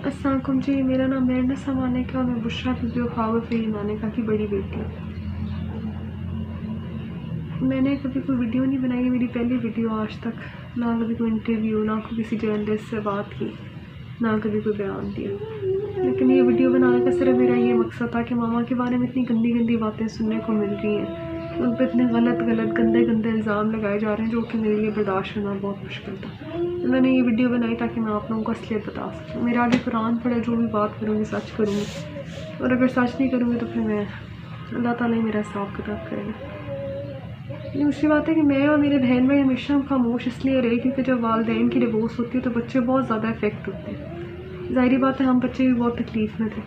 अस्सलाम वालेकुम जी, मेरा नाम मेरना समाने का और मैं बुशरा बीबी ख्वाब फेरी मानेका की बड़ी बेटी हूँ। मैंने कभी कोई वीडियो नहीं बनाई है, मेरी पहली वीडियो आज तक। ना कभी कोई इंटरव्यू, ना कोई किसी जर्नलिस्ट से बात की, ना कभी कोई बयान दिया। लेकिन ये वीडियो बनाने का सिर्फ मेरा ये मकसद था कि मामा के बारे में इतनी गंदी गंदी बातें सुनने को मिल रही हैं, उन पर इतने गलत गंदे गंदे इल्ज़ाम लगाए जा रहे हैं जो कि मेरे लिए बर्दाश्त करना बहुत मुश्किल था। तो मैंने ये वीडियो बनाई ताकि मैं आप लोगों को असलियत बता सकूँ। मेरे आगे कुरान पढ़े, जो भी बात करूँगी सच करूँगी, और अगर सच नहीं करूँगी तो फिर मैं अल्लाह ताला ही मेरा हिसाब किताब करेगा। दूसरी बात है कि मैं और मेरे बहन भाई हमेशा हम खामोश इसलिए रहे क्योंकि जब वालिदैन की डिवोर्स होती है तो बच्चे बहुत ज़्यादा इफेक्ट होते हैं। ज़ाहिरी बात है, हम बच्चे भी बहुत तकलीफ़ में थे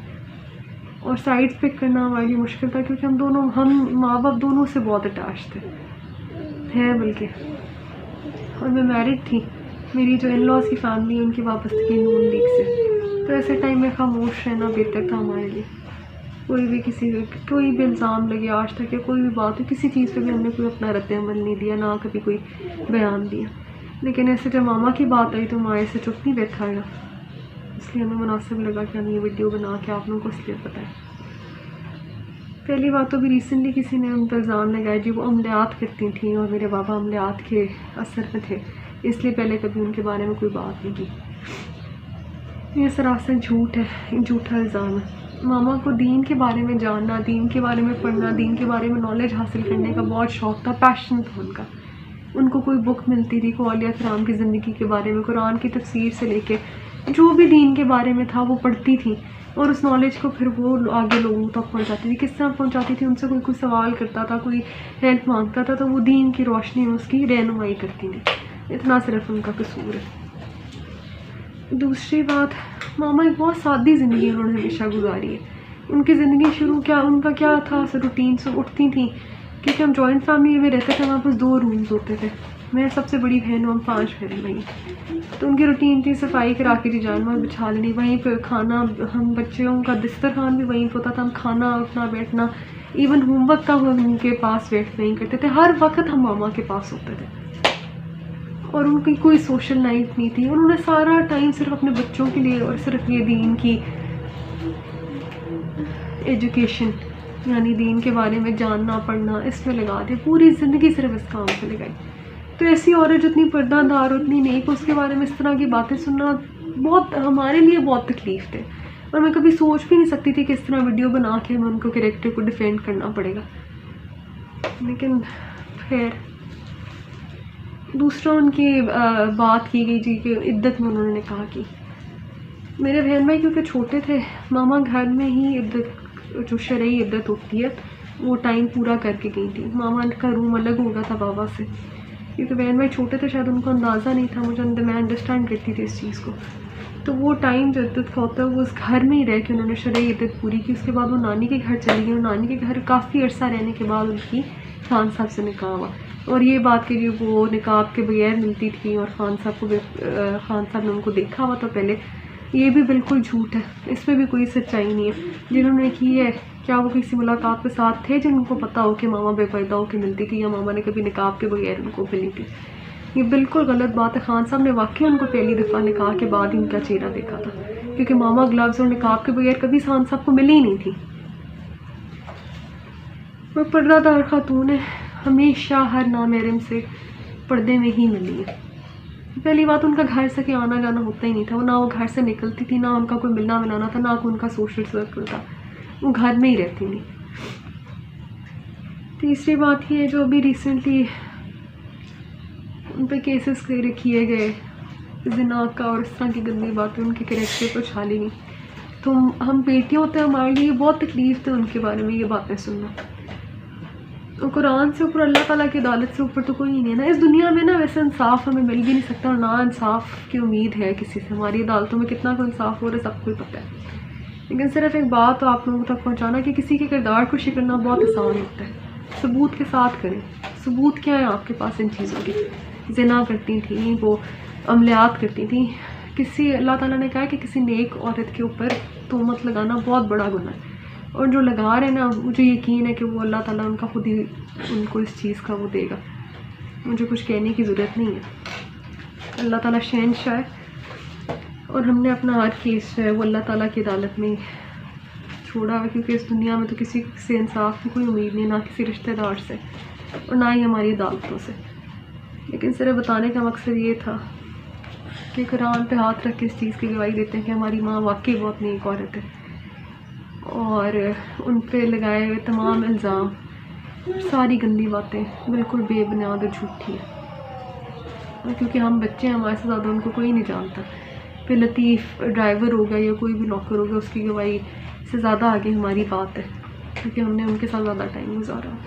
और साइड पिक करना हमारे लिए मुश्किल था क्योंकि हम माँ बाप दोनों से बहुत अटैच थे हैं बल्कि। और मैं मैरिड थी, मेरी जो इन लॉज की फैमिली है उनकी वापसी नून लीग से, तो ऐसे टाइम में खामोश रहना बेहतर था हमारे लिए। कोई भी इल्ज़ाम लगे आज तक या कोई भी बात हो, किसी चीज़ पे भी हमने कोई अपना रद्द-ए-अमल नहीं दिया, ना कभी कोई बयान दिया। लेकिन ऐसे जब मामा की बात आई तो माँ ऐसे चुप नहीं बैठा गया, इसलिए हमें मुनासिब लगा कि हम ये वीडियो बना के आप लोगों को इसलिए बताएं। पहली बात तो भी रिसेंटली किसी ने उन पर इल्ज़ाम लगाया जी वो अमलियात करती थी और मेरे बाबा अमलियात के असर में थे, इसलिए पहले कभी उनके बारे में कोई बात नहीं की। ये सरासर झूठ है, झूठा इल्ज़ाम है। मामा को दीन के बारे में जानना, दीन के बारे में पढ़ना, दीन के बारे में नॉलेज हासिल करने का बहुत शौक़ था, पैशन था उनका। उनको कोई बुक मिलती थी औलिया किराम की ज़िंदगी के बारे में, कुरान की तफसीर से लेके जो भी दीन के बारे में था वो पढ़ती थी और उस नॉलेज को फिर वो आगे लोगों तक पहुंचाती थी। किस तरह पहुंचाती थी? उनसे कोई सवाल करता था, कोई हेल्प मांगता था तो वो दीन की रोशनी में उसकी रहनुमाई करती थी। इतना सिर्फ उनका कसूर है। दूसरी बात, मामा एक बहुत सादी ज़िंदगी उन्होंने हमेशा गुजारी है। उनकी ज़िंदगी उनका क्या था, रूटीन से उठती थी क्योंकि हम जॉइंट फैमिली में रहते थे, हमारे पास 2 रूम्स होते थे। मैं सबसे बड़ी बहन हूँ, हम 5 बहन भाई। तो उनकी रूटीन थी सफाई करा के जानवर बिछा लेनी, वहीं पर खाना, हम बच्चों का दस्तरखान भी वहीं पर होता था, हम खाना उठना बैठना, इवन होमवर्क का हम उनके पास बैठ वहीं करते थे। हर वक्त हम मामा के पास होते थे और उनकी कोई सोशल लाइफ नहीं थी। उन्होंने सारा टाइम सिर्फ अपने बच्चों के लिए और सिर्फ ये दीन की एजुकेशन यानी दीन के बारे में जानना पढ़ना इसमें लगा दिया, पूरी ज़िंदगी सिर्फ इस काम पे लगाई। तो ऐसी औरत जितनी पर्दादार, उतनी नेक, उसके बारे में इस तरह की बातें सुनना बहुत हमारे लिए बहुत तकलीफ थे और मैं कभी सोच भी नहीं सकती थी कि इस तरह वीडियो बना के हमें उनको कैरेक्टर को डिफेंड करना पड़ेगा। लेकिन खैर, दूसरा उनकी बात की गई जी कि इद्दत में उन्होंने कहा कि मेरे बहन भाई क्योंकि छोटे थे, मामा घर में ही इद्दत, जो शरई इद्दत होती है वो टाइम पूरा करके गई थी। मामा का रूम अलग हो गया था बाबा से क्योंकि बहन भाई छोटे थे, शायद उनको अंदाज़ा नहीं था। मैं अंडरस्टैंड करती थी इस चीज़ को। तो वो टाइम जो इद्दत का होता है वो उस घर में ही रह के उन्होंने शरई इद्दत पूरी की। उसके बाद वो नानी के घर चली गई और नानी के घर काफ़ी अर्सा रहने के बाद उनकी खान साहब से निकाह हुआ। और ये बात कि वो निकाब के बगैर मिलती थी और खान साहब ने उनको देखा हुआ था पहले, ये भी बिल्कुल झूठ है, इसमें भी कोई सच्चाई नहीं है। जिन्होंने की है, क्या वो किसी मुलाकात के साथ थे जिनको पता हो कि मामा बेपर्दा होकर मिलती थी या मामा ने कभी निकाब के बगैर उनको मिली थी? ये बिल्कुल गलत बात है। खान साहब ने वाकई उनको पहली दफ़ा निकाह के बाद ही उनका चेहरा देखा था क्योंकि मामा ग्लव्स और निकाब के बगैर कभी खान साहब को मिली ही नहीं थी। वो पर्दादार खातून है, हमेशा हर नामहरम से पर्दे में ही मिली है। पहली बात, उनका घर से के आना जाना होता ही नहीं था, ना वो घर से निकलती थी, ना उनका कोई मिलना मिलाना था, ना कोई उनका सोशल सर्कल था, वो घर में ही रहती थी। तीसरी बात ये, जो अभी रिसेंटली उन पर केसेस किए गए ज़िना का और इस तरह की गंदी बातें उनके कैरेक्टर पर छाली नहीं, तो हम बेटियाँ होते हैं, हमारे लिए बहुत तकलीफ थी उनके बारे में ये बातें सुनना। तो कुरान से ऊपर, अल्लाह ताला की अदालत से ऊपर तो कोई नहीं है ना इस दुनिया में ना। वैसे इंसाफ हमें मिल भी नहीं सकता और ना इंसाफ की उम्मीद है किसी से। हमारी अदालतों में कितना कोई इंसाफ हो रहा है सबको पता है। लेकिन सिर्फ एक बात तो आप लोगों तक पहुंचाना कि किसी के किरदार को शिकना करना बहुत आसान होता है, सबूत के साथ करें। सबूत क्या है आपके पास इन चीज़ों के? ज़िना करती थी वो, अमलियात करती थी। अल्लाह ताला ने कहा कि किसी नेक औरत के ऊपर तोहमत लगाना बहुत बड़ा गुनाह है और जो लगा रहे हैं ना, मुझे यकीन है कि वो अल्लाह ताला उनका खुद ही उनको इस चीज़ का वो देगा। मुझे कुछ कहने की ज़रूरत नहीं है। अल्लाह ताला शहंशाह है और हमने अपना हर केस जो है वो अल्लाह ताला की अदालत में छोड़ा है, क्योंकि इस दुनिया में तो किसी से इंसाफ की कोई उम्मीद नहीं, ना किसी रिश्तेदार से और ना ही हमारी अदालतों से। लेकिन सिर्फ बताने का मकसद ये था कि कुरान पे हाथ रख के इस चीज़ की गवाही देते हैं कि हमारी माँ वाकई बहुत नेक औरत है, और उन पे लगाए हुए तमाम इल्ज़ाम, सारी गंदी बातें बिल्कुल बेबुनियाद और झूठी है। और क्योंकि हम बच्चे हैं, हमारे से ज़्यादा उनको कोई नहीं जानता। फिर लतीफ़ ड्राइवर होगा या कोई भी नौकर होगा, उसकी गवाही से ज़्यादा आगे हमारी बात है, क्योंकि हमने उनके साथ ज़्यादा टाइम गुजारा।